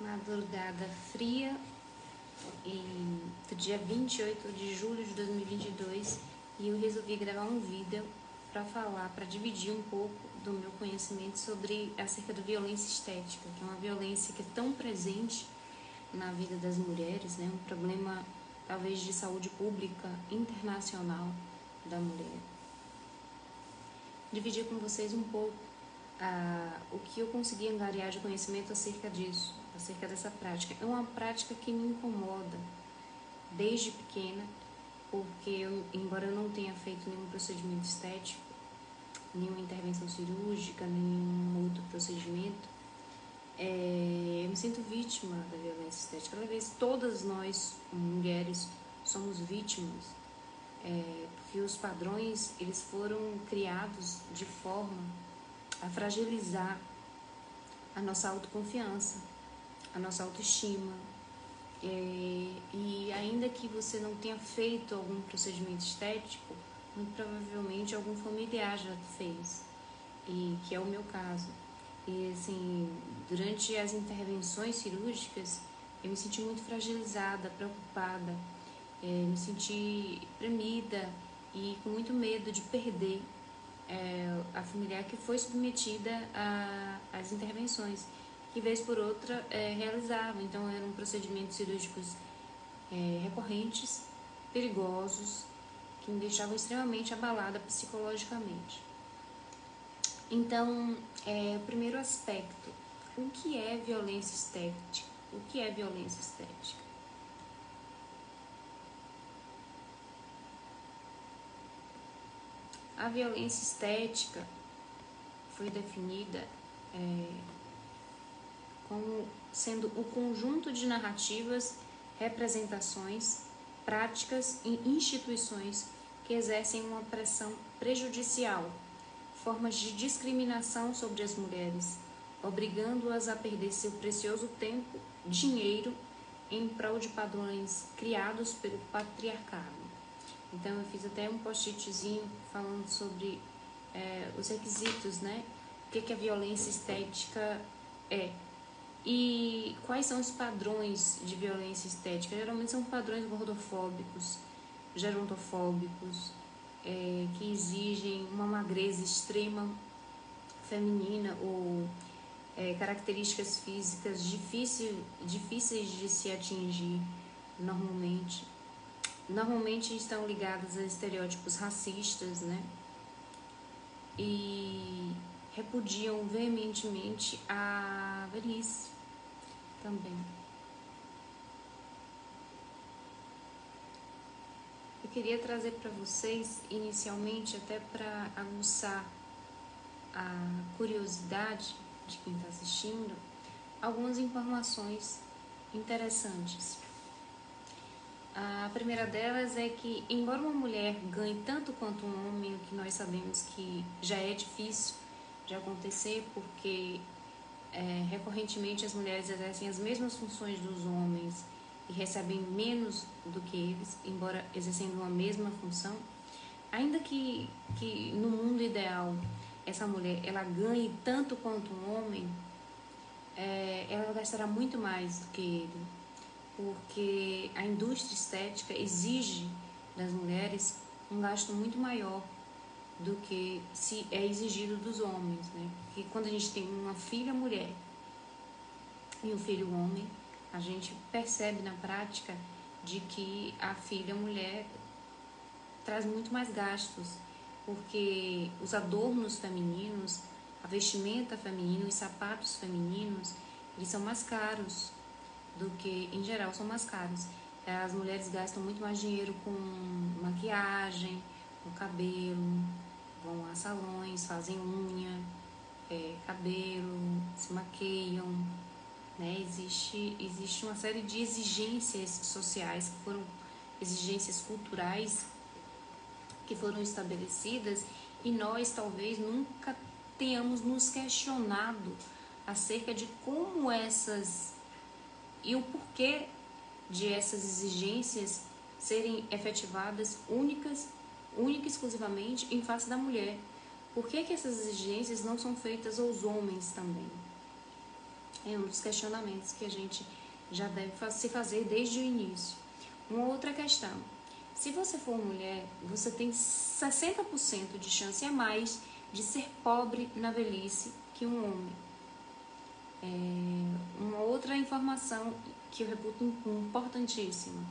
Madrugada fria do dia 28 de julho de 2022 e eu resolvi gravar um vídeo para dividir um pouco do meu conhecimento acerca da violência estética, que é uma violência que é tão presente na vida das mulheres, né? Um problema talvez de saúde pública internacional da mulher. Dividir com vocês um pouco o que eu consegui angariar de conhecimento acerca disso, acerca dessa prática. É uma prática que me incomoda desde pequena, porque embora eu não tenha feito nenhum procedimento estético, nenhuma intervenção cirúrgica, nenhum outro procedimento, eu me sinto vítima da violência estética. Cada vez todas nós, mulheres, somos vítimas, porque os padrões eles foram criados de forma a fragilizar a nossa autoconfiança, a nossa autoestima. E ainda que você não tenha feito algum procedimento estético, muito provavelmente algum familiar já fez, e que é o meu caso. E assim, durante as intervenções cirúrgicas, eu me senti muito fragilizada, preocupada, me senti premida e com muito medo de perder a familiar que foi submetida às intervenções, que vez por outra realizava. Então eram procedimentos cirúrgicos recorrentes, perigosos, que me deixavam extremamente abalada psicologicamente. Então, o primeiro aspecto, o que é violência estética? O que é violência estética? A violência estética foi definida como sendo o conjunto de narrativas, representações, práticas e instituições que exercem uma pressão prejudicial, formas de discriminação sobre as mulheres, obrigando-as a perder seu precioso tempo, dinheiro, em prol de padrões criados pelo patriarcado. Então eu fiz até um post-itzinho falando sobre os requisitos, né? O que a violência estética é. E quais são os padrões de violência estética? Geralmente são padrões gordofóbicos, gerontofóbicos, que exigem uma magreza extrema feminina ou características físicas difíceis de se atingir normalmente. Normalmente estão ligadas a estereótipos racistas, né? E repudiam veementemente a velhice também. Eu queria trazer para vocês, inicialmente, até para aguçar a curiosidade de quem está assistindo, algumas informações interessantes. A primeira delas é que, embora uma mulher ganhe tanto quanto um homem, o que nós sabemos que já é difícil de acontecer, porque recorrentemente as mulheres exercem as mesmas funções dos homens e recebem menos do que eles, embora exercendo uma mesma função, ainda que no mundo ideal essa mulher ela ganhe tanto quanto um homem, ela gastará muito mais do que ele, porque a indústria estética exige das mulheres um gasto muito maior do que se é exigido dos homens, né? Porque quando a gente tem uma filha mulher e um filho homem, a gente percebe na prática de que a filha mulher traz muito mais gastos, porque os adornos femininos, a vestimenta feminina, os sapatos femininos, eles são mais caros do que, em geral, são mais caros. As mulheres gastam muito mais dinheiro com maquiagem, com cabelo, vão a salões, fazem unha, cabelo, se maquiam, né? Existe uma série de exigências sociais, que foram exigências culturais que foram estabelecidas, e nós talvez nunca tenhamos nos questionado acerca de como e o porquê de essas exigências serem efetivadas única e exclusivamente em face da mulher. Por que essas exigências não são feitas aos homens também? É um dos questionamentos que a gente já deve se fazer desde o início. Uma outra questão: se você for mulher, você tem 60% de chance a mais de ser pobre na velhice que um homem. Uma outra informação que eu reputo importantíssima: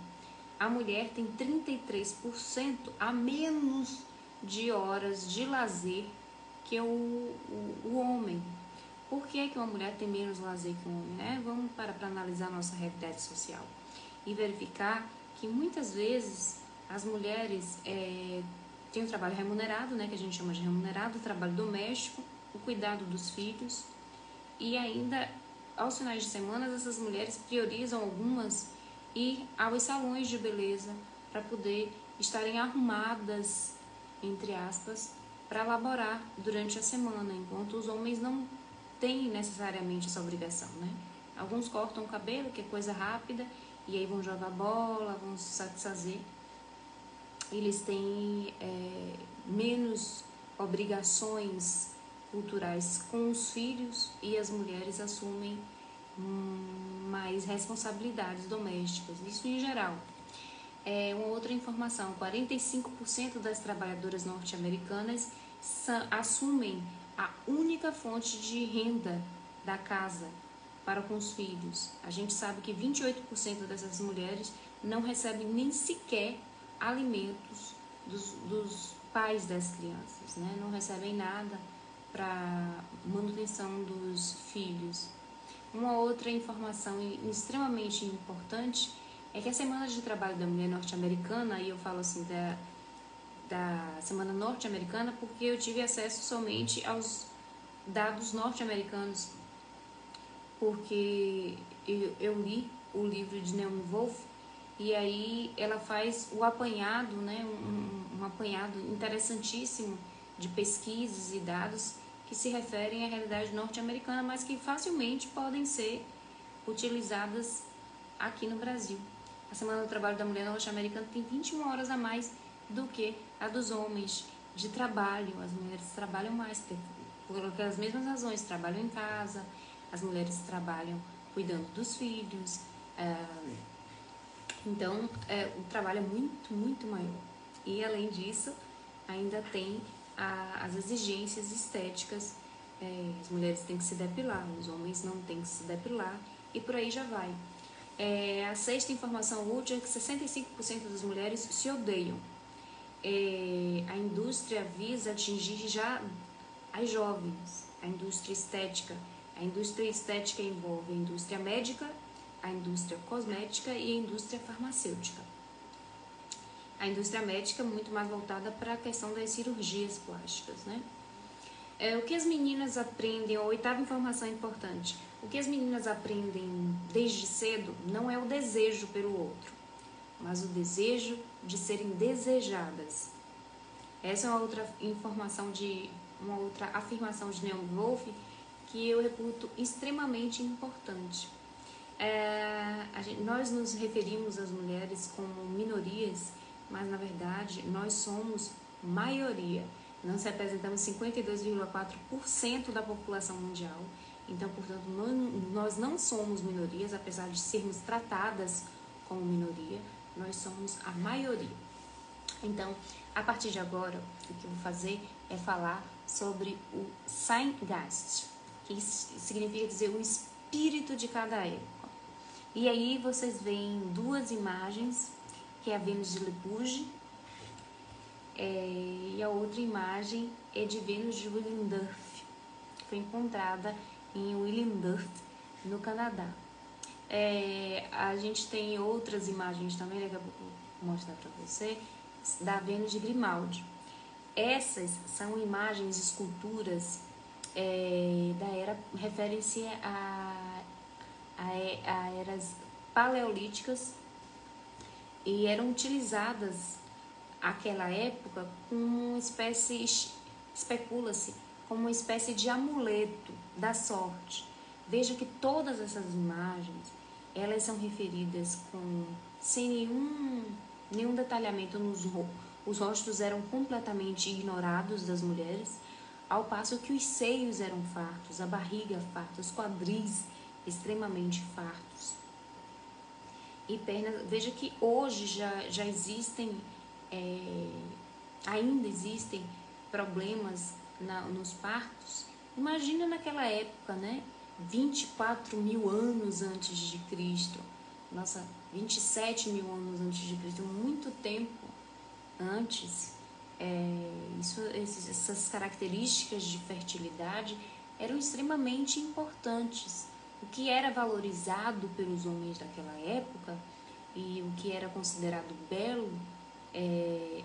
a mulher tem 33% a menos de horas de lazer que o homem. Por que uma mulher tem menos lazer que um homem, né? Vamos para analisar a nossa realidade social e verificar que muitas vezes as mulheres têm um trabalho remunerado, né, que a gente chama de remunerado, o trabalho doméstico, o cuidado dos filhos, e ainda aos finais de semana essas mulheres priorizam algumas ir aos salões de beleza para poder estarem arrumadas, entre aspas, para laborar durante a semana, enquanto os homens não têm necessariamente essa obrigação, né? Alguns cortam o cabelo, que é coisa rápida, e aí vão jogar bola, vão se satisfazer. Eles têm menos obrigações culturais com os filhos e as mulheres assumem mais responsabilidades domésticas, isso em geral. Uma outra informação: 45% das trabalhadoras norte-americanas assumem a única fonte de renda da casa para com os filhos. A gente sabe que 28% dessas mulheres não recebem nem sequer alimentos dos pais das crianças, né? Não recebem nada para manutenção dos filhos. Uma outra informação extremamente importante é que a Semana de Trabalho da Mulher Norte-Americana, e eu falo assim da Semana Norte-Americana porque eu tive acesso somente aos dados norte-americanos, porque eu li o livro de Naomi Wolf e aí ela faz o apanhado, né, um apanhado interessantíssimo de pesquisas e dados que se referem à realidade norte-americana, mas que facilmente podem ser utilizadas aqui no Brasil. A Semana do Trabalho da Mulher Norte-Americana tem 21 horas a mais do que a dos homens de trabalho. As mulheres trabalham mais por aquelas mesmas razões, trabalham em casa, as mulheres trabalham cuidando dos filhos, então o trabalho é muito, muito maior. E além disso, ainda tem as exigências estéticas, as mulheres têm que se depilar, os homens não têm que se depilar, e por aí já vai. A sexta informação útil é que 65% das mulheres se odeiam. A indústria visa atingir já as jovens, a indústria estética. A indústria estética envolve a indústria médica, a indústria cosmética e a indústria farmacêutica. A indústria médica é muito mais voltada para a questão das cirurgias plásticas, né? O que as meninas aprendem, a oitava informação importante: o que as meninas aprendem desde cedo não é o desejo pelo outro, mas o desejo de serem desejadas. Essa é uma outra uma outra afirmação de Naomi Wolf que eu reputo extremamente importante. Nós nos referimos às mulheres como minorias, mas na verdade nós somos maioria. Nós representamos 52,4% da população mundial. Então, portanto, nós não somos minorias, apesar de sermos tratadas como minoria, nós somos a maioria. Então, a partir de agora, o que eu vou fazer é falar sobre o Zeitgeist, que significa dizer o espírito de cada época. E aí vocês veem duas imagens, que é a Vênus de Lipouge, e a outra imagem é de Vênus de Willendorf, que foi encontrada em Willendorf, no Canadá. A gente tem outras imagens também, daqui a pouco eu vou mostrar para você, da Vênus de Grimaldi. Essas são imagens, esculturas da era, referem-se a eras paleolíticas e eram utilizadas naquela época como uma espécie, especula-se, como uma espécie de amuleto da sorte. Veja que todas essas imagens, elas são referidas sem nenhum detalhamento nos rostos. Os rostos eram completamente ignorados das mulheres, ao passo que os seios eram fartos, a barriga farta, os quadris extremamente fartos. E pernas, veja que hoje já existem, ainda existem problemas nos partos. Imagina naquela época, né? 24 mil anos antes de Cristo. Nossa, 27 mil anos antes de Cristo, muito tempo antes. Essas características de fertilidade eram extremamente importantes. O que era valorizado pelos homens daquela época e o que era considerado belo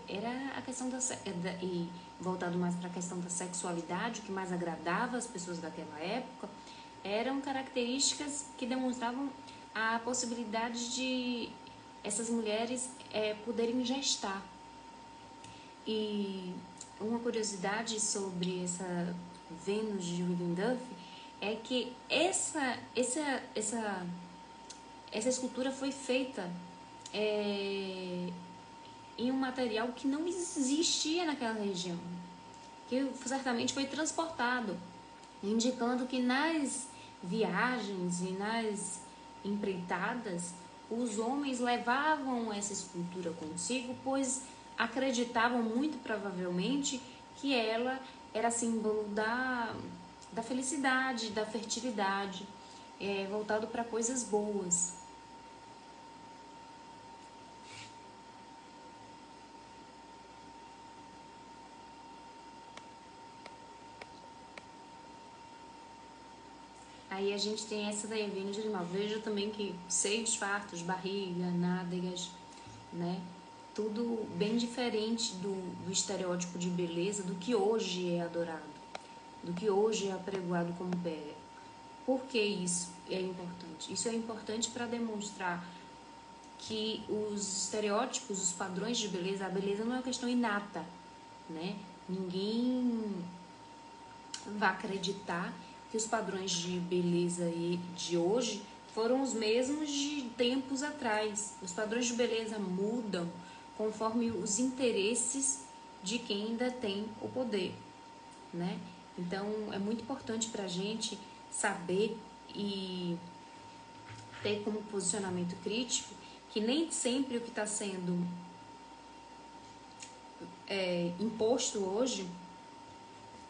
era a questão e voltado mais para a questão da sexualidade, o que mais agradava as pessoas daquela época, eram características que demonstravam a possibilidade de essas mulheres poderem gestar. E uma curiosidade sobre essa Vênus de Willendorf é que essa escultura foi feita em um material que não existia naquela região, que certamente foi transportado, indicando que nas viagens e nas empreitadas os homens levavam essa escultura consigo, pois acreditavam muito provavelmente que ela era símbolo da felicidade, da fertilidade, voltado para coisas boas. Aí a gente tem essa daí, Vênus de animal. Veja também que seios fartos, barriga, nádegas, né? Tudo bem diferente do estereótipo de beleza, do que hoje é adorado, do que hoje é apregoado como belo. Por que isso é importante? Isso é importante para demonstrar que os estereótipos, os padrões de beleza, a beleza não é uma questão inata, né? Ninguém vai acreditar que os padrões de beleza de hoje foram os mesmos de tempos atrás. Os padrões de beleza mudam conforme os interesses de quem ainda tem o poder, né? Então, é muito importante para a gente saber e ter como posicionamento crítico que nem sempre o que está sendo imposto hoje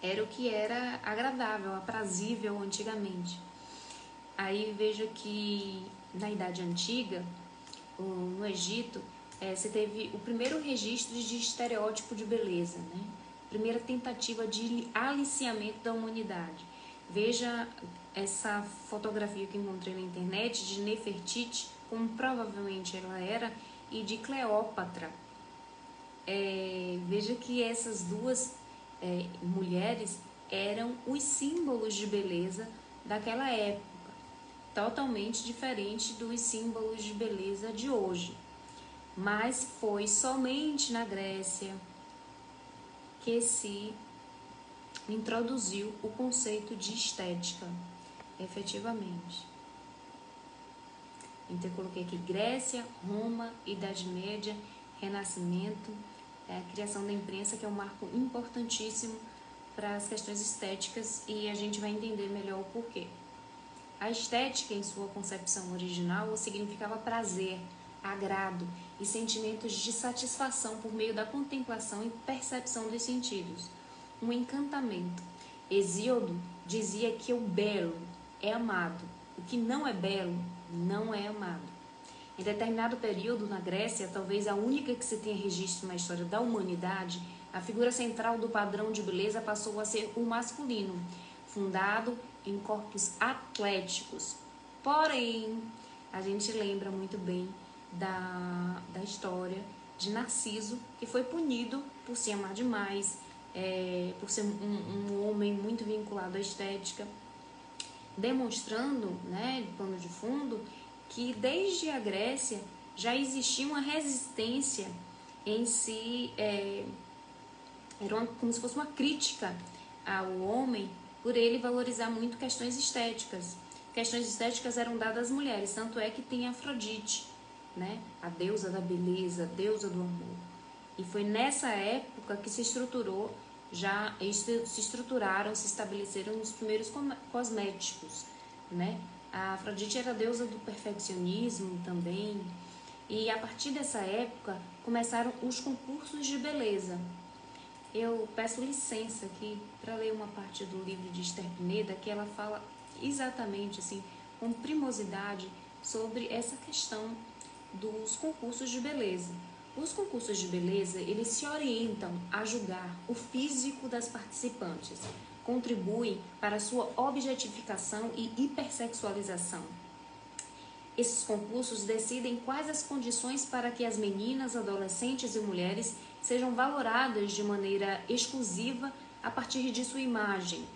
era o que era agradável, aprazível antigamente. Aí veja que na Idade Antiga, no Egito, você teve o primeiro registro de estereótipo de beleza, né? Primeira tentativa de aliciamento da humanidade. Veja essa fotografia que encontrei na internet de Nefertiti, como provavelmente ela era, e de Cleópatra. Veja que essas duas mulheres eram os símbolos de beleza daquela época, totalmente diferente dos símbolos de beleza de hoje. Mas foi somente na Grécia que se introduziu o conceito de estética, efetivamente. Então eu coloquei aqui Grécia, Roma, Idade Média, Renascimento, a criação da imprensa, que é um marco importantíssimo para as questões estéticas, e a gente vai entender melhor o porquê. A estética, em sua concepção original, significava prazer, agrado e sentimentos de satisfação por meio da contemplação e percepção dos sentidos. Um encantamento. Hesíodo dizia que o belo é amado, o que não é belo não é amado. Em determinado período na Grécia, talvez a única que se tenha registro na história da humanidade, a figura central do padrão de beleza passou a ser o masculino, fundado em corpos atléticos. Porém, a gente lembra muito bem da história de Narciso, que foi punido por se amar demais, por ser um homem muito vinculado à estética, demonstrando, né, de pano de fundo, que desde a Grécia já existia uma resistência em si, era como se fosse uma crítica ao homem por ele valorizar muito questões estéticas. Questões estéticas eram dadas às mulheres, tanto é que tem Afrodite, né, a deusa da beleza, a deusa do amor. E foi nessa época que se estruturaram, se estabeleceram os primeiros cosméticos, né? A Afrodite era a deusa do perfeccionismo também. E a partir dessa época começaram os concursos de beleza. Eu peço licença aqui para ler uma parte do livro de Esther Pineda, que ela fala exatamente assim, com primosidade, sobre essa questão dos concursos de beleza. Os concursos de beleza, eles se orientam a julgar o físico das participantes, contribuem para a sua objetificação e hipersexualização. Esses concursos decidem quais as condições para que as meninas, adolescentes e mulheres sejam valoradas de maneira exclusiva a partir de sua imagem.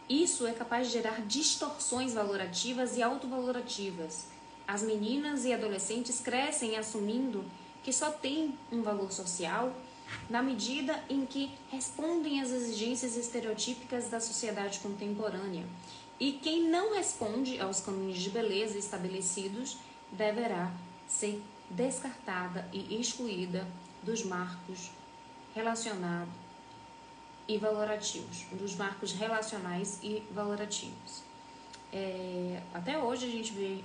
Isso é capaz de gerar distorções valorativas e autovalorativas. As meninas e adolescentes crescem assumindo que só têm um valor social na medida em que respondem às exigências estereotípicas da sociedade contemporânea. E quem não responde aos cânones de beleza estabelecidos deverá ser descartada e excluída dos marcos relacionados e valorativos, dos marcos relacionais e valorativos. Até hoje a gente vê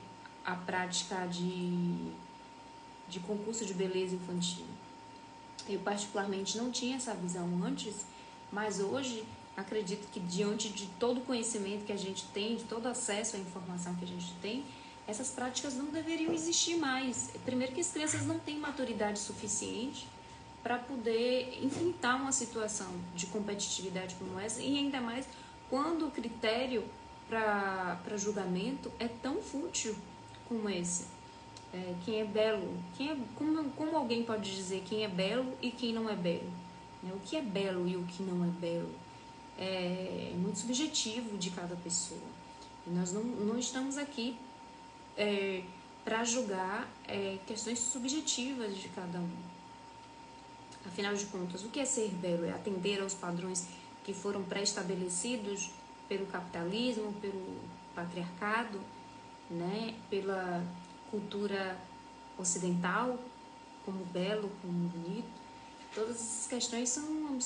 a prática de concurso de beleza infantil. Eu particularmente não tinha essa visão antes, mas hoje acredito que diante de todo o conhecimento que a gente tem, de todo acesso à informação que a gente tem, essas práticas não deveriam existir mais. Primeiro que as crianças não têm maturidade suficiente para poder enfrentar uma situação de competitividade como essa, e ainda mais quando o critério para julgamento é tão fútil como esse. Quem é belo, como alguém pode dizer quem é belo e quem não é belo? O que é belo e o que não é belo? É muito subjetivo de cada pessoa. E nós não estamos aqui para julgar questões subjetivas de cada um. Afinal de contas, o que é ser belo? É atender aos padrões que foram pré-estabelecidos pelo capitalismo, pelo patriarcado, né? Pela cultura ocidental, como belo, como bonito. Todas essas questões são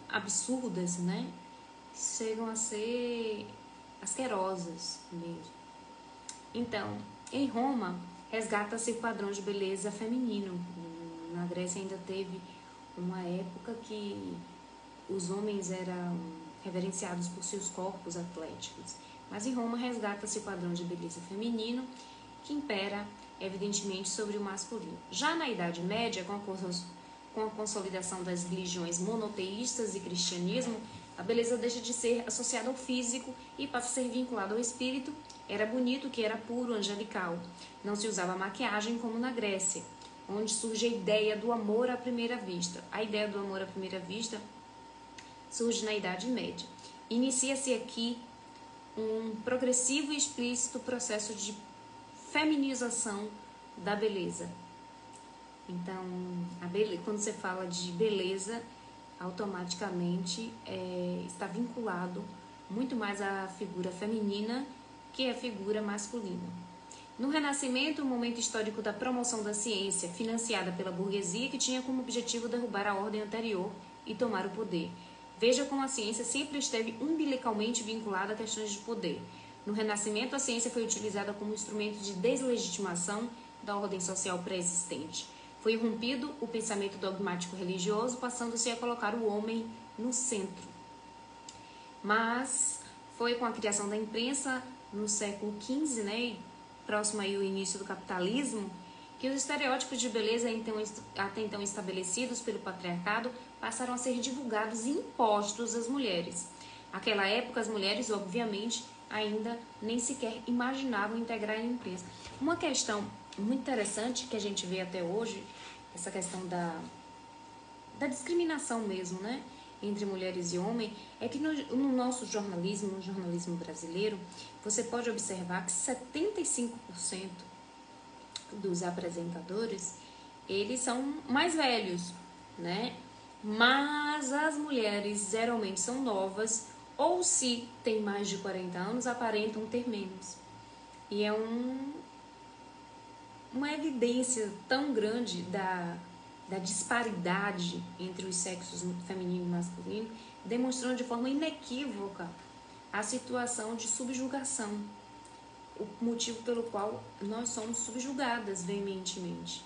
absurdas, né? Chegam a ser asquerosas mesmo. Então, em Roma, resgata-se o padrão de beleza feminino. Na Grécia ainda teve uma época que os homens eram reverenciados por seus corpos atléticos. Mas em Roma resgata-se o padrão de beleza feminino, que impera, evidentemente, sobre o masculino. Já na Idade Média, com a consolidação das religiões monoteístas e cristianismo, a beleza deixa de ser associada ao físico e passa a ser vinculada ao espírito. Era bonito, que era puro, angelical. Não se usava maquiagem como na Grécia, onde surge a ideia do amor à primeira vista. A ideia do amor à primeira vista surge na Idade Média. Inicia-se aqui um progressivo e explícito processo de feminização da beleza. Então, quando você fala de beleza, automaticamente está vinculado muito mais à figura feminina que à figura masculina. No Renascimento, o momento histórico da promoção da ciência, financiada pela burguesia, que tinha como objetivo derrubar a ordem anterior e tomar o poder. Veja como a ciência sempre esteve umbilicalmente vinculada a questões de poder. No Renascimento, a ciência foi utilizada como instrumento de deslegitimação da ordem social pré-existente. Foi irrompido o pensamento dogmático religioso, passando-se a colocar o homem no centro. Mas foi com a criação da imprensa no século XV, né, próximo aí ao início do capitalismo, que os estereótipos de beleza até então estabelecidos pelo patriarcado passaram a ser divulgados e impostos às mulheres. Naquela época, as mulheres, obviamente, ainda nem sequer imaginavam integrar a imprensa. Uma questão muito interessante que a gente vê até hoje, essa questão da discriminação mesmo, né, entre mulheres e homens, é que no nosso jornalismo, no jornalismo brasileiro, você pode observar que 75% dos apresentadores, eles são mais velhos, né? Mas as mulheres geralmente são novas, ou se têm mais de 40 anos, aparentam ter menos. E é uma evidência tão grande da disparidade entre os sexos feminino e masculino, demonstrando de forma inequívoca a situação de subjugação, o motivo pelo qual nós somos subjugadas veementemente.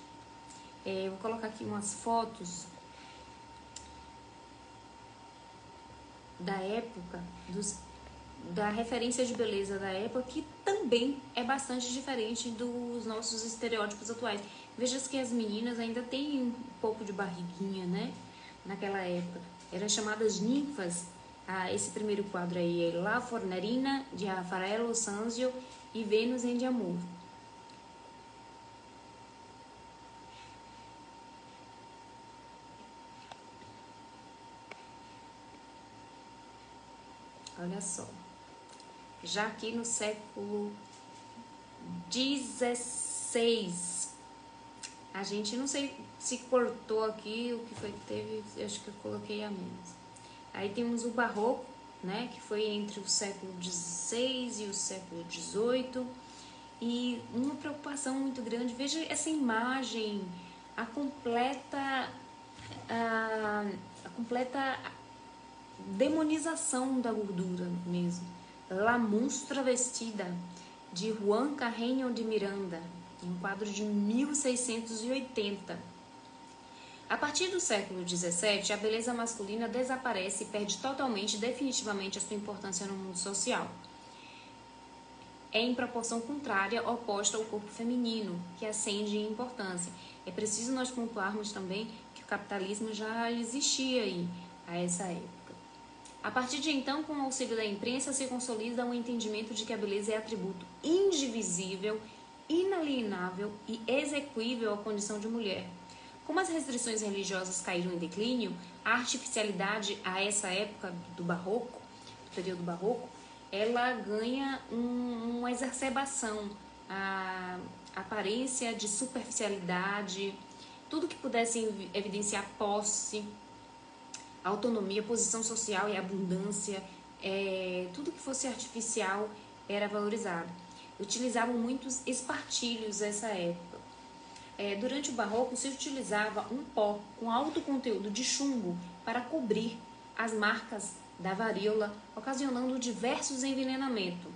Eu vou colocar aqui umas fotos da época, da referência de beleza da época, que também é bastante diferente dos nossos estereótipos atuais. Veja que as meninas ainda têm um pouco de barriguinha, né? Naquela época. Eram chamadas ninfas. Esse primeiro quadro aí é La Fornerina, de Raffaello Sanzio, e Vênus em Amor. Olha só. Já aqui no século XVI, a gente, não sei se cortou aqui, o que foi que teve, eu acho que eu coloquei a menos. Aí temos o Barroco, né, que foi entre o século XVI e o século XVIII, e uma preocupação muito grande. Veja essa imagem, a completa demonização da gordura mesmo. La Monstra Vestida, de Juan Carreño de Miranda, um quadro de 1680. A partir do século XVII, a beleza masculina desaparece e perde totalmente e definitivamente a sua importância no mundo social. É em proporção contrária, oposta ao corpo feminino, que ascende em importância. É preciso nós pontuarmos também que o capitalismo já existia aí, a essa época. A partir de então, com o auxílio da imprensa, se consolida um entendimento de que a beleza é atributo indivisível, inalienável e exequível à condição de mulher. Como as restrições religiosas caíram em declínio, a artificialidade a essa época do barroco, do período barroco, ela ganha uma exacerbação, a aparência de superficialidade, tudo que pudesse evidenciar posse, autonomia, posição social e abundância, tudo que fosse artificial era valorizado. Utilizavam muitos espartilhos nessa época. Durante o barroco se utilizava um pó com alto conteúdo de chumbo para cobrir as marcas da varíola, ocasionando diversos envenenamentos.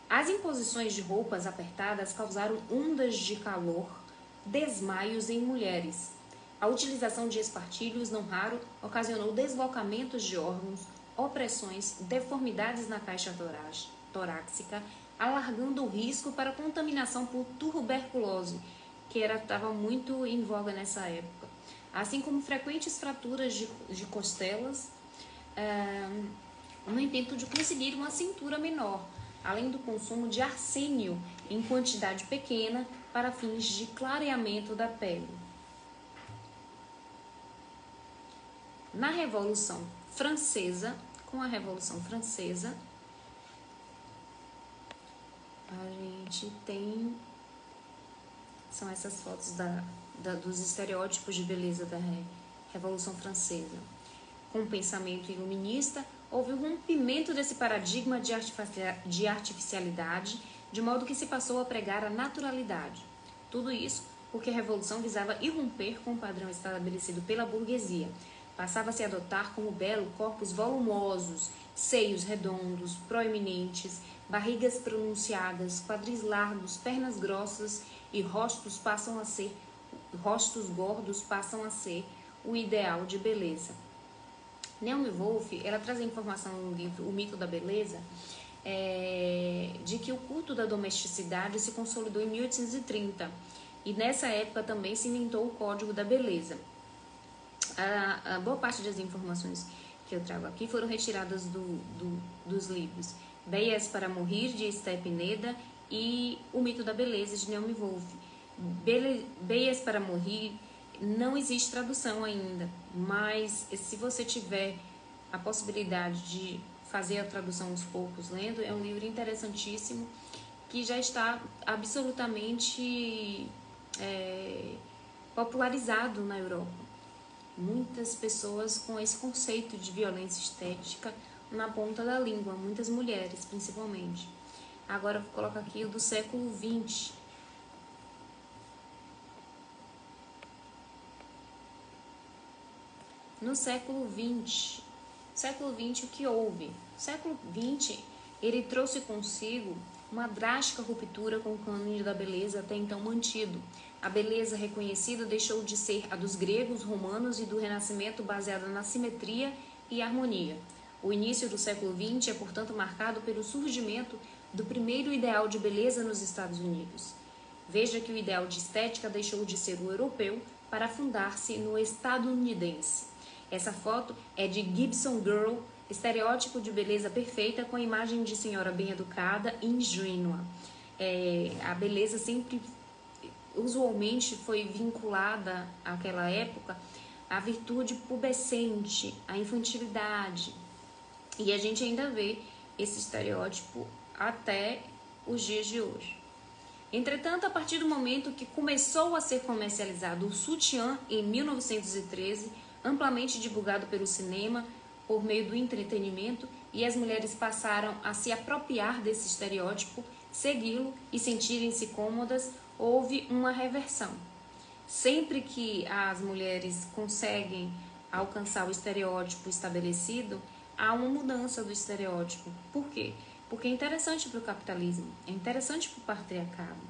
As imposições de roupas apertadas causaram ondas de calor, desmaios em mulheres. A utilização de espartilhos, não raro, ocasionou deslocamentos de órgãos, opressões, deformidades na caixa torácica, alargando o risco para contaminação por tuberculose, que estava muito em voga nessa época, assim como frequentes fraturas de costelas, no intento de conseguir uma cintura menor, além do consumo de arsênio em quantidade pequena para fins de clareamento da pele. Na Revolução Francesa, com a Revolução Francesa, a gente tem, são essas fotos dos estereótipos de beleza da Revolução Francesa. Com o pensamento iluminista, houve um rompimento desse paradigma de artificialidade, de modo que se passou a pregar a naturalidade. Tudo isso porque a Revolução visava irromper com o padrão estabelecido pela burguesia. Passava-se a adotar como belo corpos volumosos, seios redondos, proeminentes, barrigas pronunciadas, quadris largos, pernas grossas e rostos gordos passam a ser o ideal de beleza. Naomi Wolf, ela traz a informação no livro O Mito da Beleza, de que o culto da domesticidade se consolidou em 1830 e nessa época também se inventou o Código da Beleza. A boa parte das informações que eu trago aqui foram retiradas dos livros Beias para Morrer, de Esther Pineda, e O Mito da Beleza, de Naomi Wolf. Beias para Morrer não existe tradução ainda, mas se você tiver a possibilidade de fazer a tradução aos poucos lendo, é um livro interessantíssimo que já está absolutamente popularizado na Europa. Muitas pessoas com esse conceito de violência estética na ponta da língua, muitas mulheres principalmente. Agora eu vou colocar aqui o do século XX. No século XX, Século XX, o que houve? O século XX, ele trouxe consigo uma drástica ruptura com o cânone da beleza até então mantido. A beleza reconhecida deixou de ser a dos gregos, romanos e do Renascimento baseada na simetria e harmonia. O início do século XX é, portanto, marcado pelo surgimento do primeiro ideal de beleza nos Estados Unidos. Veja que o ideal de estética deixou de ser o europeu para afundar-se no estadunidense. Essa foto é de Gibson Girl, estereótipo de beleza perfeita com a imagem de senhora bem educada e ingênua. A beleza sempre, usualmente, foi vinculada àquela época à virtude pubescente, à infantilidade. E a gente ainda vê esse estereótipo até os dias de hoje. Entretanto, a partir do momento que começou a ser comercializado o sutiã em 1913, amplamente divulgado pelo cinema, por meio do entretenimento, e as mulheres passaram a se apropriar desse estereótipo, segui-lo e sentirem-se cômodas, houve uma reversão. Sempre que as mulheres conseguem alcançar o estereótipo estabelecido, há uma mudança do estereótipo. Por quê? Porque é interessante para o capitalismo, é interessante para o patriarcado,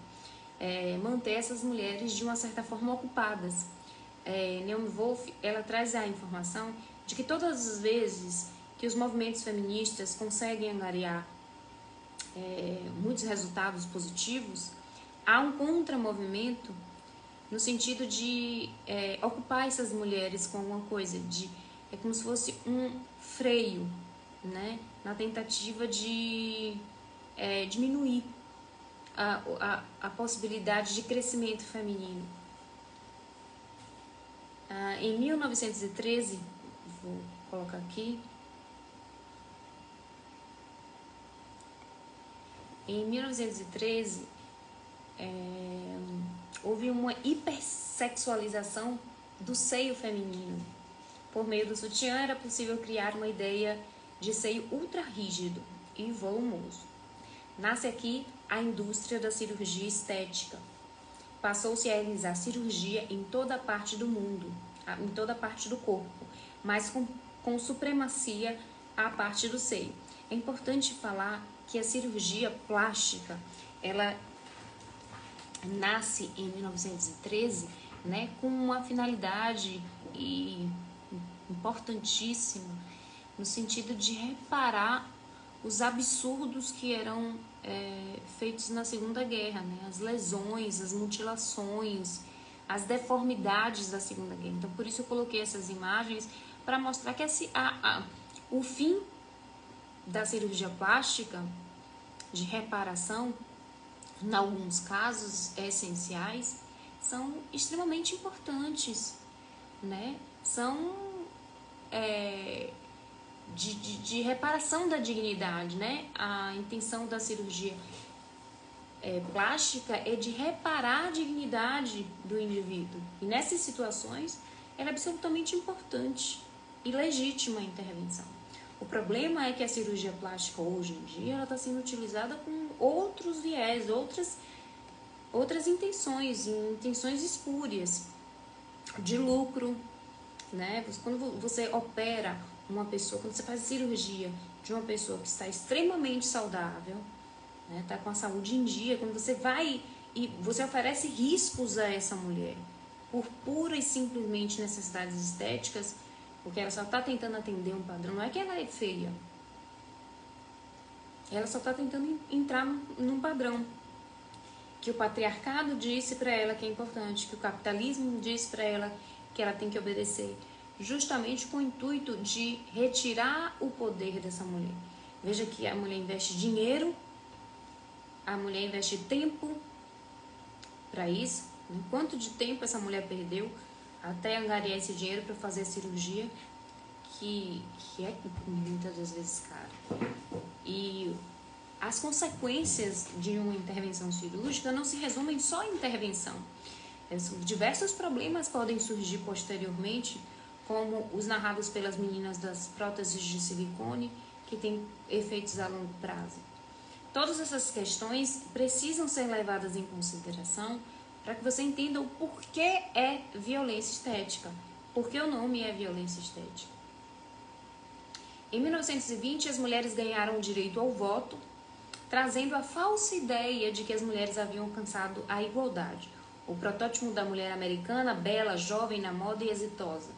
manter essas mulheres de uma certa forma ocupadas. Naomi Wolf, ela traz a informação de que todas as vezes que os movimentos feministas conseguem angariar muitos resultados positivos, há um contramovimento no sentido de ocupar essas mulheres com alguma coisa, é como se fosse um freio, né, na tentativa de diminuir a possibilidade de crescimento feminino. Em 1913, vou colocar aqui, em 1913, houve uma hipersexualização do seio feminino. Por meio do sutiã era possível criar uma ideia de seio ultra rígido e volumoso. Nasce aqui a indústria da cirurgia estética. Passou-se a realizar cirurgia em toda a parte do mundo, em toda a parte do corpo, mas com supremacia à parte do seio. É importante falar que a cirurgia plástica, ela nasce em 1913, né, com uma finalidade importantíssima, no sentido de reparar os absurdos que eram feitos na Segunda Guerra, né? As lesões, as mutilações, as deformidades da Segunda Guerra. Então, por isso eu coloquei essas imagens para mostrar que o fim da cirurgia plástica de reparação, em alguns casos essenciais, são extremamente importantes, né? São de reparação da dignidade, né? A intenção da cirurgia plástica é de reparar a dignidade do indivíduo. E nessas situações, ela é absolutamente importante e legítima a intervenção. O problema é que a cirurgia plástica hoje em dia ela está sendo utilizada com outros viés, outras intenções espúrias de lucro, né? Quando você opera uma pessoa, quando você faz cirurgia de uma pessoa que está extremamente saudável, né, está com a saúde em dia, quando você vai e você oferece riscos a essa mulher por pura e simplesmente necessidades estéticas, porque ela só está tentando atender um padrão, não é que ela é feia, ela só está tentando entrar num padrão que o patriarcado disse para ela que é importante, que o capitalismo disse para ela que ela tem que obedecer, justamente com o intuito de retirar o poder dessa mulher. Veja que a mulher investe dinheiro, a mulher investe tempo para isso. Quanto de tempo essa mulher perdeu até angariar esse dinheiro para fazer a cirurgia, que é muitas das vezes cara. E as consequências de uma intervenção cirúrgica não se resumem só em intervenção. Diversos problemas podem surgir posteriormente, como os narrados pelas meninas das próteses de silicone, que têm efeitos a longo prazo. Todas essas questões precisam ser levadas em consideração para que você entenda o porquê é violência estética, porque o nome é violência estética. Em 1920, as mulheres ganharam o direito ao voto, trazendo a falsa ideia de que as mulheres haviam alcançado a igualdade. O protótipo da mulher americana, bela, jovem, na moda e exitosa.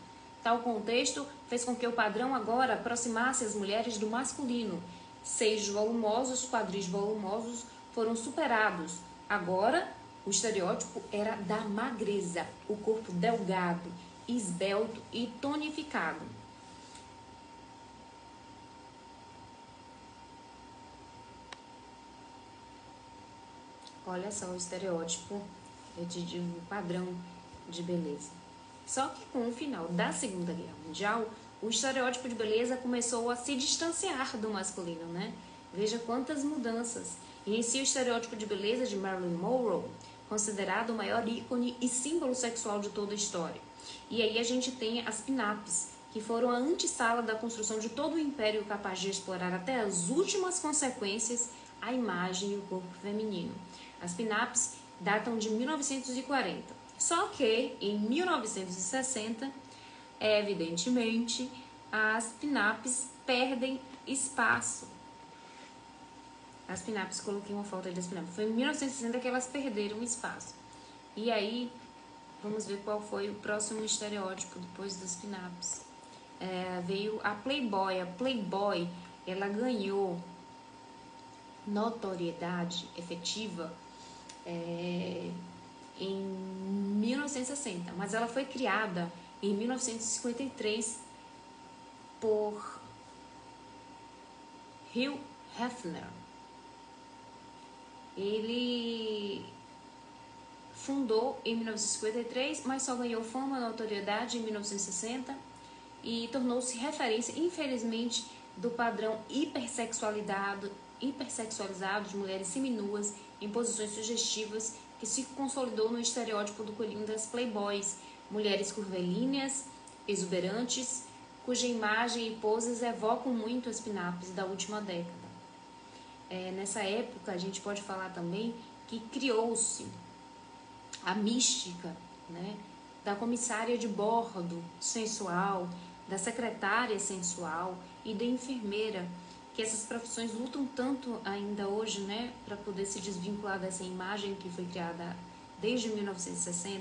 Tal contexto fez com que o padrão agora aproximasse as mulheres do masculino. Seios volumosos, quadris volumosos foram superados. Agora, o estereótipo era da magreza, o corpo delgado, esbelto e tonificado. Olha só o estereótipo, eu te digo, o padrão de beleza. Só que com o final da Segunda Guerra Mundial, o estereótipo de beleza começou a se distanciar do masculino, né? Veja quantas mudanças. Inicia o estereótipo de beleza de Marilyn Monroe, considerado o maior ícone e símbolo sexual de toda a história. E aí a gente tem as pin-ups, que foram a antessala da construção de todo o império capaz de explorar até as últimas consequências a imagem e o corpo feminino. As pin-ups datam de 1940. Só que em 1960, evidentemente, as pin-ups perdem espaço. As pin-ups, coloquei uma foto aí das pin-ups. Foi em 1960 que elas perderam espaço. E aí, vamos ver qual foi o próximo estereótipo depois das pin-ups. Veio a Playboy. A Playboy, ela ganhou notoriedade efetiva em 1960, mas ela foi criada em 1953 por Hugh Hefner. Ele fundou em 1953, mas só ganhou fama e notoriedade em 1960 e tornou-se referência, infelizmente, do padrão hipersexualizado de mulheres seminuas em posições sugestivas que se consolidou no estereótipo do coelhinho das playboys, mulheres curvilíneas, exuberantes, cuja imagem e poses evocam muito as pin-ups da última década. Nessa época, a gente pode falar também que criou-se a mística, né, da comissária de bordo sensual, da secretária sensual e da enfermeira, que essas profissões lutam tanto ainda hoje, né, para poder se desvincular dessa imagem que foi criada desde 1960.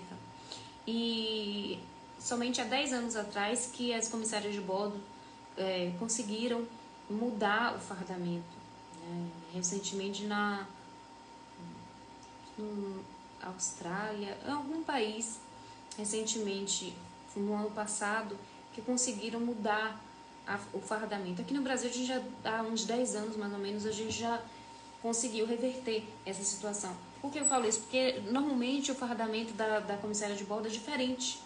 E somente há 10 anos atrás que as comissárias de bordo conseguiram mudar o fardamento. Recentemente na Austrália, em algum país, recentemente, no ano passado, que conseguiram mudar o fardamento. Aqui no Brasil, a gente já há uns 10 anos, mais ou menos, a gente já conseguiu reverter essa situação. Por que eu falo isso? Porque normalmente o fardamento da comissária de bordo é diferente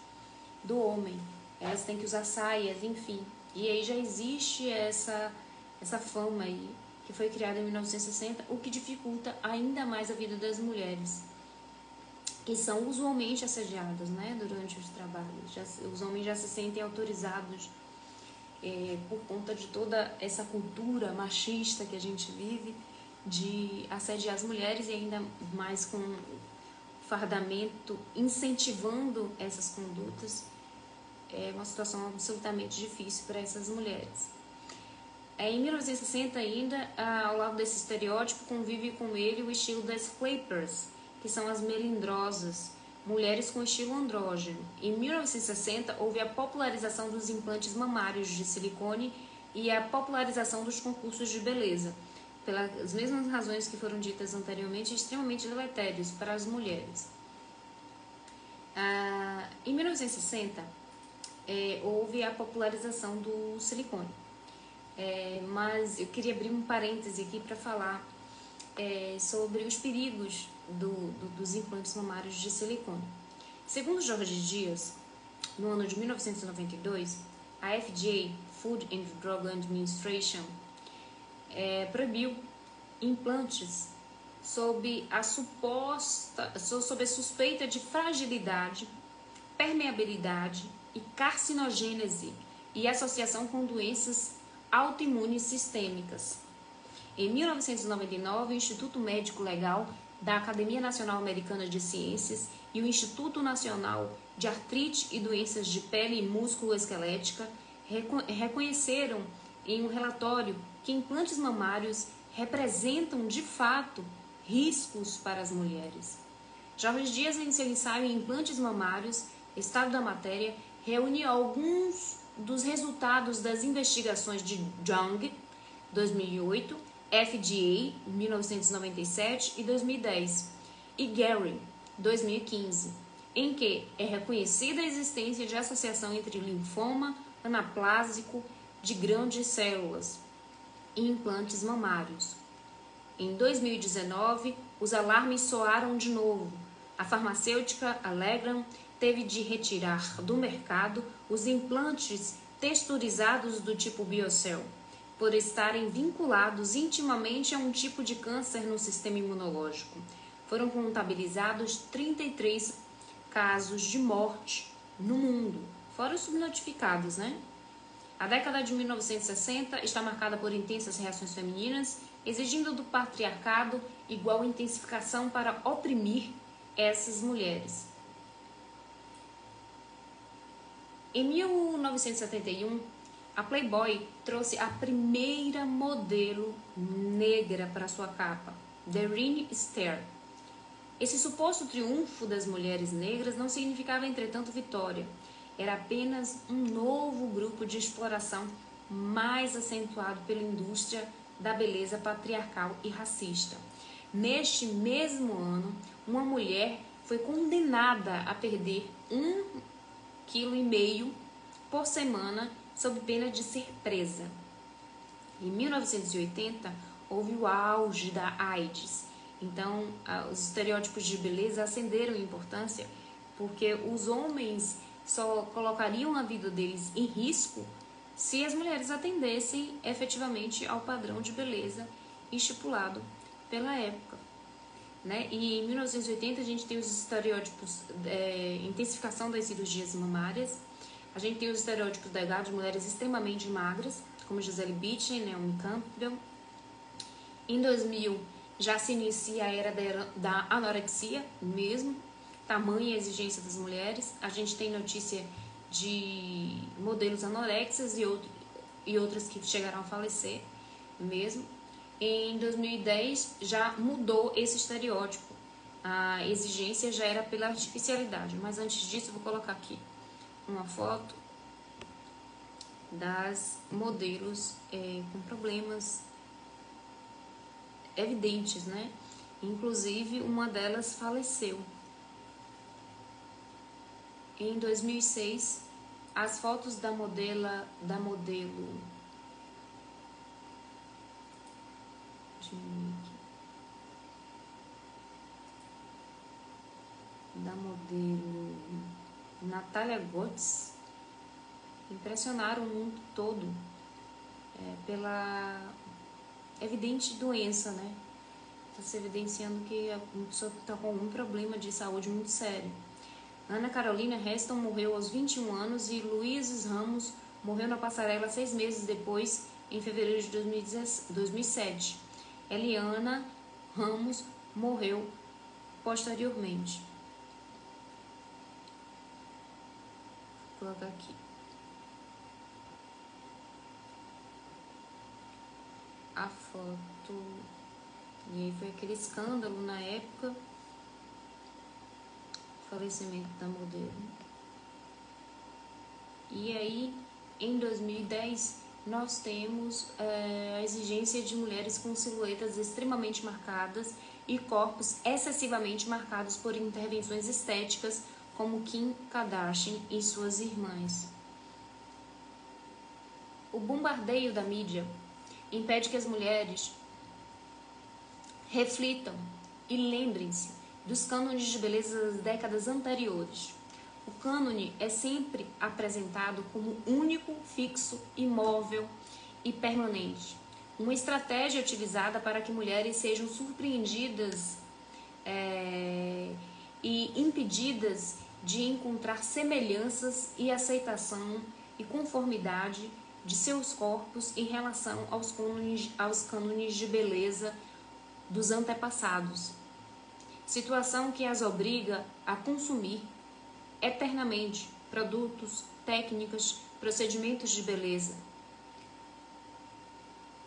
do homem. Elas têm que usar saias, enfim. E aí já existe essa fama aí, que foi criada em 1960, o que dificulta ainda mais a vida das mulheres, que são usualmente assediadas, né, durante os trabalhos. Os homens já se sentem autorizados por conta de toda essa cultura machista que a gente vive, de assediar as mulheres, e ainda mais com o fardamento incentivando essas condutas. É uma situação absolutamente difícil para essas mulheres. Em 1960 ainda, ao lado desse estereótipo, convive com ele o estilo das flappers, que são as melindrosas, mulheres com estilo andrógeno. Em 1960, houve a popularização dos implantes mamários de silicone e a popularização dos concursos de beleza, pelas mesmas razões que foram ditas anteriormente, extremamente deletérios para as mulheres. Em 1960, houve a popularização do silicone. Mas eu queria abrir um parêntese aqui para falar sobre os perigos dos implantes mamários de silicone. Segundo Jorge Dias, no ano de 1992, a FDA, Food and Drug Administration, proibiu implantes sob a suspeita de fragilidade, permeabilidade e carcinogênese e associação com doenças autoimunes sistêmicas. Em 1999, o Instituto Médico Legal da Academia Nacional Americana de Ciências e o Instituto Nacional de Artrite e Doenças de Pele e Músculo Esquelética reconheceram em um relatório que implantes mamários representam, de fato, riscos para as mulheres. Jorge Dias, em seu ensaio Implantes Mamários, Estado da Matéria, reúne alguns dos resultados das investigações de Young, 2008, FDA, 1997 e 2010, e Gary, 2015, em que é reconhecida a existência de associação entre linfoma anaplásico de grandes células e implantes mamários. Em 2019, os alarmes soaram de novo. A farmacêutica Allegra teve de retirar do mercado os implantes texturizados do tipo BioCell, por estarem vinculados intimamente a um tipo de câncer no sistema imunológico. Foram contabilizados 33 casos de morte no mundo, fora os subnotificados, né? A década de 1960 está marcada por intensas reações femininas, exigindo do patriarcado igual intensificação para oprimir essas mulheres. Em 1971, a Playboy trouxe a primeira modelo negra para sua capa, Darlene Stair. Esse suposto triunfo das mulheres negras não significava, entretanto, vitória. Era apenas um novo grupo de exploração mais acentuado pela indústria da beleza patriarcal e racista. Neste mesmo ano, uma mulher foi condenada a perder 1,5 kg por semana sob pena de ser presa. Em 1980, houve o auge da AIDS. Então, os estereótipos de beleza ascenderam em importância porque os homens só colocariam a vida deles em risco se as mulheres atendessem efetivamente ao padrão de beleza estipulado pela época, né? E em 1980 a gente tem os estereótipos, intensificação das cirurgias mamárias, a gente tem os estereótipos da idade de mulheres extremamente magras, como Gisele Bündchen, Naomi Campbell. Em 2000 já se inicia a era da anorexia mesmo, tamanha exigência das mulheres. A gente tem notícia de modelos anorexas e outras que chegaram a falecer mesmo. Em 2010 já mudou esse estereótipo. A exigência já era pela artificialidade. Mas antes disso eu vou colocar aqui uma foto das modelos com problemas evidentes, né? Inclusive uma delas faleceu. Em 2006, as fotos da modelo Natália Gotts impressionaram o mundo todo pela evidente doença, né? Está se evidenciando que a pessoa está com algum problema de saúde muito sério. Ana Carolina Heston morreu aos 21 anos e Luiz Ramos morreu na passarela 6 meses depois, em fevereiro de 2007. Eliana Ramos morreu posteriormente. Vou colocar aqui. A foto. E aí foi aquele escândalo na época. Falecimento da modelo. E aí, em 2010, nós temos a exigência de mulheres com silhuetas extremamente marcadas e corpos excessivamente marcados por intervenções estéticas, como Kim Kardashian e suas irmãs. O bombardeio da mídia impede que as mulheres reflitam e lembrem-se dos cânones de beleza das décadas anteriores. O cânone é sempre apresentado como único, fixo, imóvel e permanente. Uma estratégia utilizada para que mulheres sejam surpreendidas e impedidas de encontrar semelhanças e aceitação e conformidade de seus corpos em relação aos cânones de beleza dos antepassados. Situação que as obriga a consumir eternamente produtos, técnicas, procedimentos de beleza.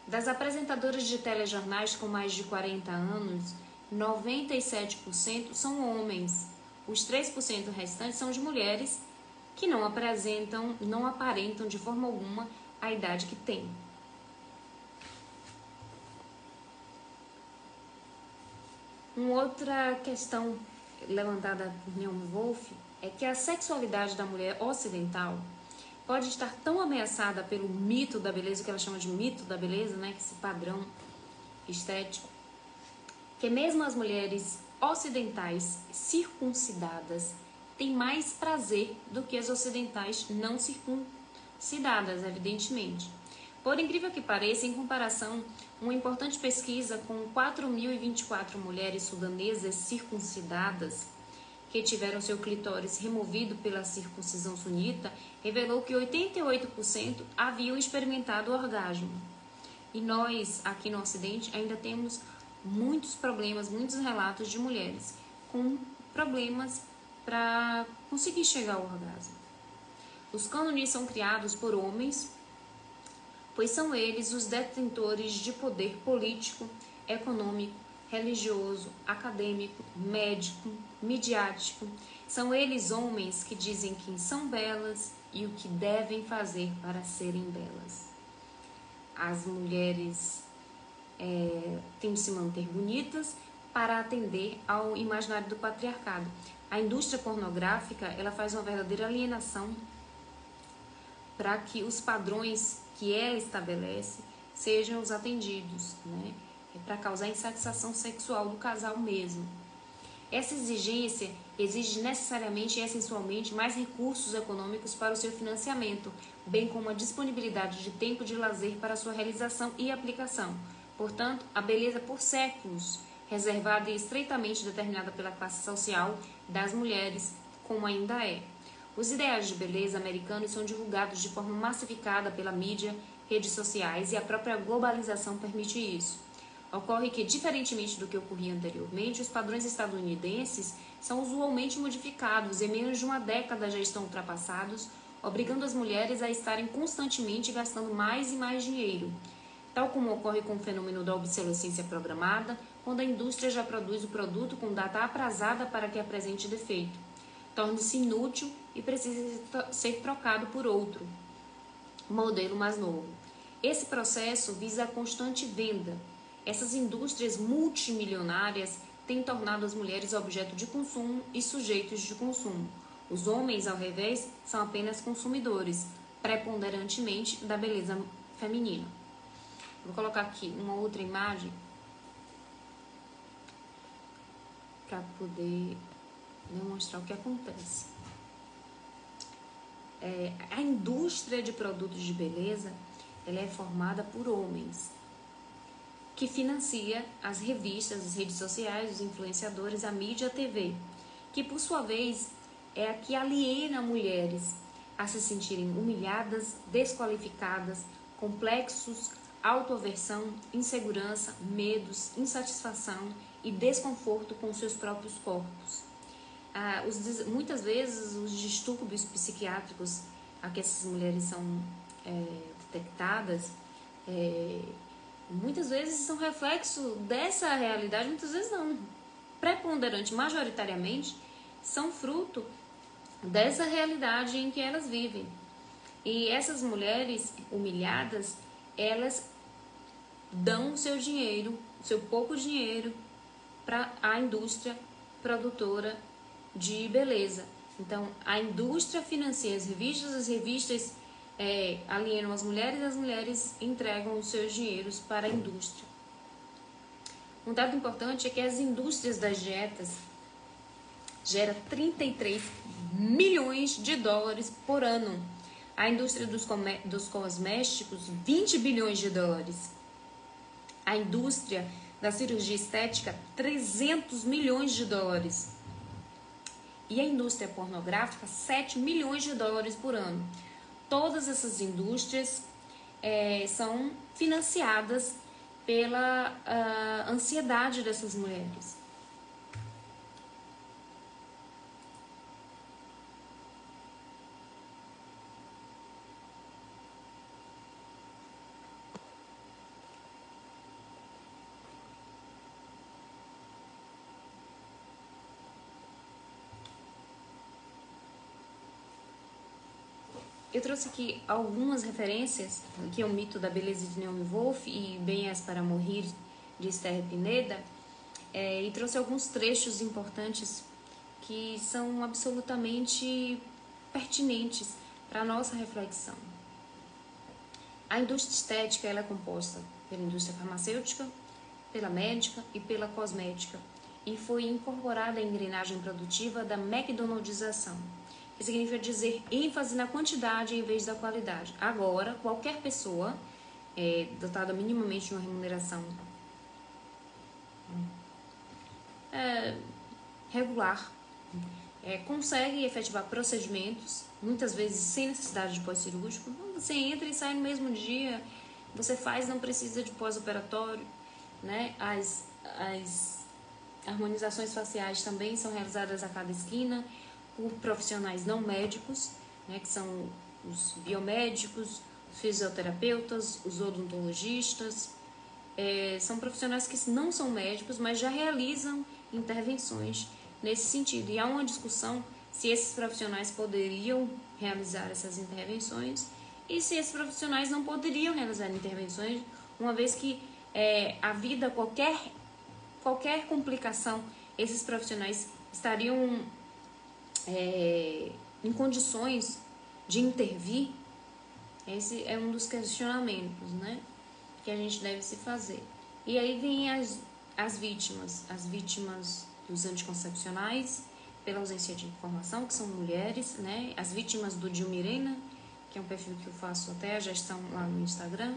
Das apresentadoras de telejornais com mais de 40 anos, 97% são homens. Os 3% restantes são de mulheres que não aparentam de forma alguma a idade que têm. Uma outra questão levantada por Naomi Wolf é que a sexualidade da mulher ocidental pode estar tão ameaçada pelo mito da beleza, que ela chama de mito da beleza, né, esse padrão estético, que mesmo as mulheres ocidentais circuncidadas têm mais prazer do que as ocidentais não circuncidadas, evidentemente. Por incrível que pareça, em comparação, uma importante pesquisa com 4.024 mulheres sudanesas circuncidadas que tiveram seu clitóris removido pela circuncisão sunita revelou que 88% haviam experimentado orgasmo. E nós, aqui no Ocidente, ainda temos muitos problemas, muitos relatos de mulheres com problemas para conseguir chegar ao orgasmo. Os cânones são criados por homens, pois são eles os detentores de poder político, econômico, religioso, acadêmico, médico, midiático. São eles homens que dizem quem são belas e o que devem fazer para serem belas. As mulheres têm de se manter bonitas para atender ao imaginário do patriarcado. A indústria pornográfica, ela faz uma verdadeira alienação para que os padrões que ela estabelece sejam os atendidos, né? É para causar insatisfação sexual do casal mesmo. Essa exigência exige necessariamente e essencialmente mais recursos econômicos para o seu financiamento, bem como a disponibilidade de tempo de lazer para sua realização e aplicação. Portanto, a beleza por séculos, reservada e estreitamente determinada pela classe social das mulheres, como ainda é. Os ideais de beleza americanos são divulgados de forma massificada pela mídia, redes sociais e a própria globalização permite isso. Ocorre que, diferentemente do que ocorria anteriormente, os padrões estadunidenses são usualmente modificados, em menos de uma década já estão ultrapassados, obrigando as mulheres a estarem constantemente gastando mais e mais dinheiro, tal como ocorre com o fenômeno da obsolescência programada, quando a indústria já produz o produto com data aprazada para que apresente defeito. Torna-se inútil e precisa ser trocado por outro modelo mais novo. Esse processo visa a constante venda. Essas indústrias multimilionárias têm tornado as mulheres objeto de consumo e sujeitos de consumo. Os homens, ao revés, são apenas consumidores, preponderantemente da beleza feminina. Vou colocar aqui uma outra imagem para poder demonstrar o que acontece. A indústria de produtos de beleza, ela é formada por homens, que financia as revistas, as redes sociais, os influenciadores, a mídia, a TV, que por sua vez é a que aliena mulheres a se sentirem humilhadas, desqualificadas, complexos, autoaversão, insegurança, medos, insatisfação e desconforto com seus próprios corpos. Muitas vezes os distúrbios psiquiátricos a que essas mulheres são detectadas, muitas vezes são reflexo dessa realidade, muitas vezes não, preponderante, majoritariamente, são fruto dessa realidade em que elas vivem. E essas mulheres humilhadas, elas dão o seu dinheiro, o seu pouco dinheiro, para a indústria produtora de beleza. Então, a indústria financia as revistas alienam as mulheres entregam os seus dinheiros para a indústria. Um dado importante é que as indústrias das dietas geram 33 milhões de dólares por ano. A indústria dos cosméticos, 20 bilhões de dólares. A indústria da cirurgia estética, 300 milhões de dólares. E a indústria pornográfica, 7 milhões de dólares por ano. Todas essas indústrias são financiadas pela ansiedade dessas mulheres. eu trouxe aqui algumas referências, que é o Mito da Beleza de Naomi Wolf e Bem-es para Morrer, de Esther Pineda, e trouxe alguns trechos importantes que são absolutamente pertinentes para a nossa reflexão. A indústria estética ela é composta pela indústria farmacêutica, pela médica e pela cosmética, e foi incorporada à engrenagem produtiva da McDonaldização, que significa dizer ênfase na quantidade em vez da qualidade. Agora, qualquer pessoa dotada minimamente de uma remuneração regular consegue efetivar procedimentos, muitas vezes sem necessidade de pós-cirúrgico. Você entra e sai no mesmo dia, você faz, não precisa de pós-operatório, né? As harmonizações faciais também são realizadas a cada esquina por profissionais não médicos, né? Que são os biomédicos, os fisioterapeutas, os odontologistas. São profissionais que não são médicos, mas já realizam intervenções nesse sentido. E há uma discussão se esses profissionais poderiam realizar essas intervenções e se esses profissionais não poderiam realizar intervenções, uma vez que a vida, qualquer complicação, esses profissionais estariam em condições de intervir. Esse é um dos questionamentos, né, que a gente deve se fazer. E aí vem as vítimas dos anticoncepcionais, pela ausência de informação, que são mulheres, né? As vítimas do Dilmirena, que é um perfil que eu faço até a gestão lá no Instagram,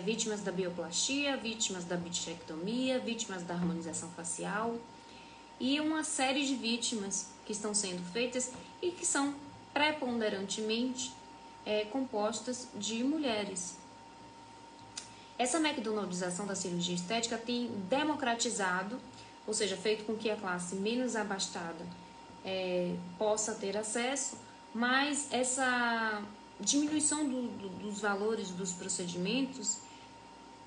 vítimas da bioplastia, vítimas da bichectomia, vítimas da harmonização facial e uma série de vítimas que estão sendo feitas e que são preponderantemente compostas de mulheres. Essa McDonaldização da cirurgia estética tem democratizado, ou seja, feito com que a classe menos abastada possa ter acesso, mas essa diminuição dos valores dos procedimentos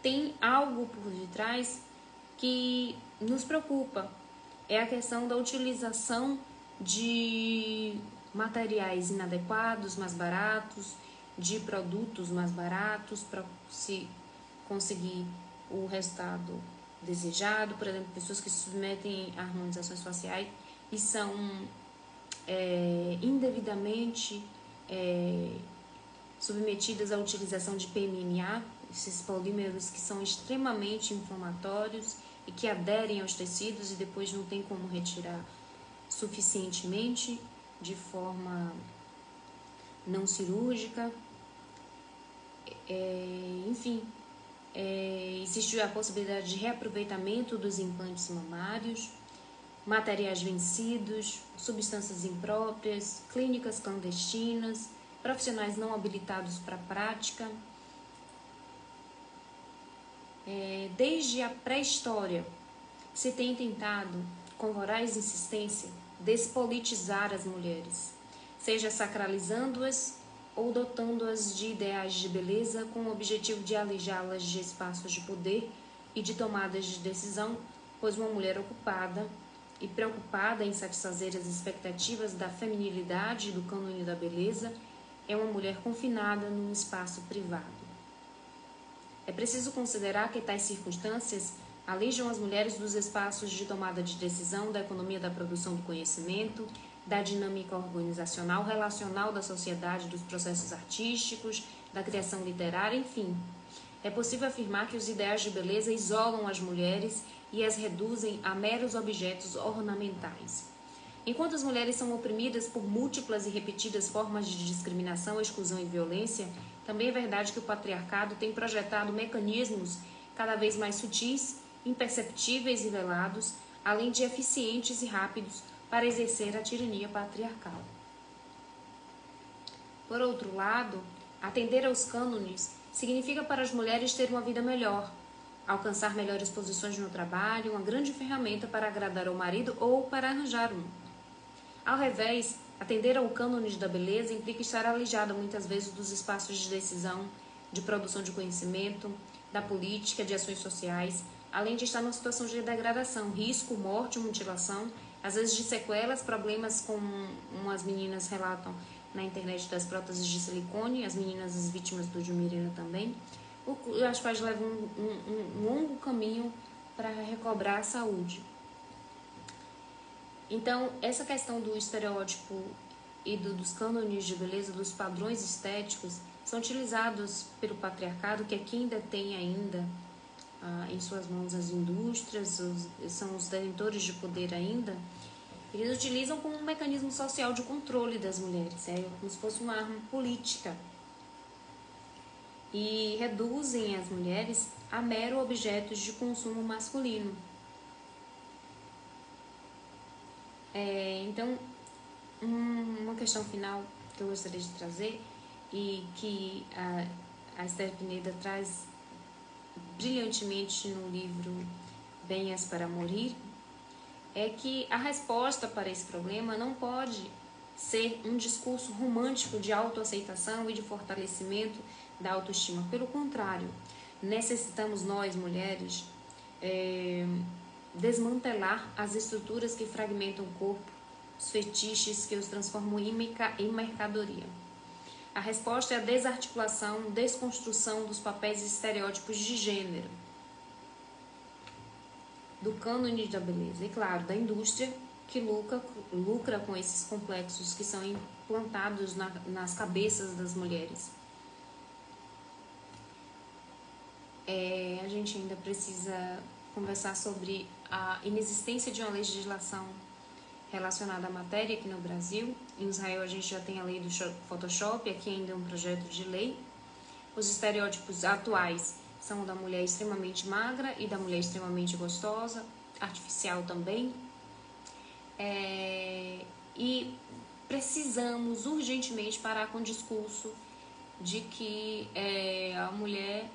tem algo por detrás que nos preocupa. É a questão da utilização de materiais inadequados, mais baratos, de produtos mais baratos para se conseguir o resultado desejado. Por exemplo, pessoas que se submetem a harmonizações faciais e são indevidamente submetidas à utilização de PMMA, esses polímeros que são extremamente inflamatórios e que aderem aos tecidos e depois não tem como retirar suficientemente de forma não cirúrgica. Enfim, existe a possibilidade de reaproveitamento dos implantes mamários, materiais vencidos, substâncias impróprias, clínicas clandestinas, profissionais não habilitados para a prática. Desde a pré-história, se tem tentado, com voraz insistência, despolitizar as mulheres, seja sacralizando-as ou dotando-as de ideais de beleza com o objetivo de alijá-las de espaços de poder e de tomadas de decisão, pois uma mulher ocupada e preocupada em satisfazer as expectativas da feminilidade e do cânone da beleza é uma mulher confinada num espaço privado. É preciso considerar que tais circunstâncias alijam as mulheres dos espaços de tomada de decisão, da economia da produção do conhecimento, da dinâmica organizacional, relacional da sociedade, dos processos artísticos, da criação literária, enfim. É possível afirmar que os ideais de beleza isolam as mulheres e as reduzem a meros objetos ornamentais. Enquanto as mulheres são oprimidas por múltiplas e repetidas formas de discriminação, exclusão e violência, também é verdade que o patriarcado tem projetado mecanismos cada vez mais sutis, imperceptíveis e velados, além de eficientes e rápidos para exercer a tirania patriarcal. Por outro lado, atender aos cânones significa para as mulheres ter uma vida melhor, alcançar melhores posições no trabalho, uma grande ferramenta para agradar ao marido ou para arranjar um. Ao revés, atender ao cânone da beleza implica estar alijada muitas vezes dos espaços de decisão, de produção de conhecimento, da política, de ações sociais, além de estar numa situação de degradação, risco, morte, mutilação, às vezes de sequelas, problemas como umas meninas relatam na internet das próteses de silicone, as meninas, as vítimas do Jumirena também, as quais levam um longo caminho para recobrar a saúde. Então, essa questão do estereótipo e dos cânones de beleza, dos padrões estéticos, são utilizados pelo patriarcado, que aqui ainda tem em suas mãos as indústrias, são os detentores de poder ainda. Eles utilizam como um mecanismo social de controle das mulheres, como se fosse uma arma política. E reduzem as mulheres a mero objetos de consumo masculino. Então, uma questão final que eu gostaria de trazer e que a Esther Pineda traz brilhantemente no livro Venhas para Morir, é que a resposta para esse problema não pode ser um discurso romântico de autoaceitação e de fortalecimento da autoestima. Pelo contrário, necessitamos nós, mulheres, desmantelar as estruturas que fragmentam o corpo, os fetiches que os transformam em mercadoria. A resposta é a desarticulação, desconstrução dos papéis e estereótipos de gênero, do cânone da beleza e, claro, da indústria que lucra com esses complexos que são implantados nas cabeças das mulheres. A gente ainda precisa conversar sobre a inexistência de uma legislação relacionada à matéria aqui no Brasil. Em Israel a gente já tem a lei do Photoshop, aqui ainda é um projeto de lei. Os estereótipos atuais são da mulher extremamente magra e da mulher extremamente gostosa, artificial também. E precisamos urgentemente parar com o discurso de que a mulher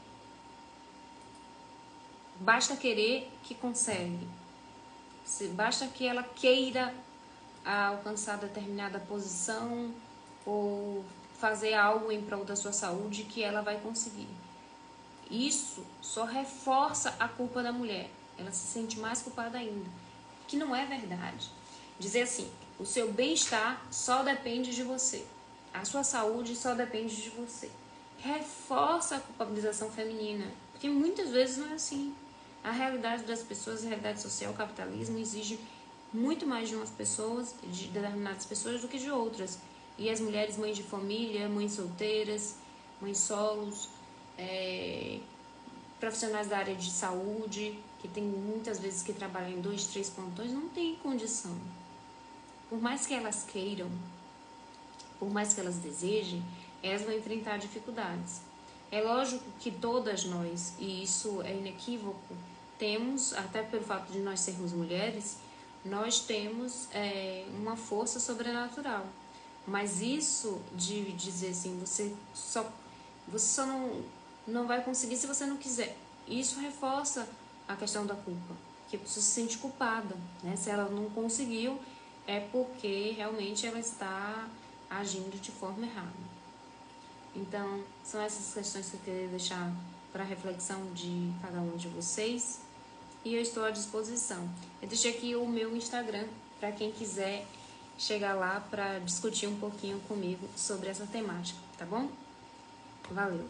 basta querer que consegue. Basta que ela queira alcançar determinada posição ou fazer algo em prol da sua saúde que ela vai conseguir. Isso só reforça a culpa da mulher. Ela se sente mais culpada ainda. Que não é verdade. Dizer assim, o seu bem-estar só depende de você. A sua saúde só depende de você. Reforça a culpabilização feminina. Porque muitas vezes não é assim. A realidade das pessoas, a realidade social, o capitalismo exige muito mais de umas pessoas, de determinadas pessoas, do que de outras. E as mulheres mães de família, mães solteiras, mães solos, profissionais da área de saúde, que tem muitas vezes que trabalham em 2, 3 plantões, não tem condição. Por mais que elas queiram, por mais que elas desejem, elas vão enfrentar dificuldades. É lógico que todas nós, e isso é inequívoco, temos, até pelo fato de nós sermos mulheres, nós temos uma força sobrenatural. Mas isso de dizer assim, você só não vai conseguir se você não quiser. Isso reforça a questão da culpa, que a pessoa se sente culpada, né? Se ela não conseguiu, é porque realmente ela está agindo de forma errada. Então, são essas questões que eu queria deixar para a reflexão de cada um de vocês. E eu estou à disposição. Eu deixei aqui o meu Instagram para quem quiser chegar lá para discutir um pouquinho comigo sobre essa temática, tá bom? Valeu!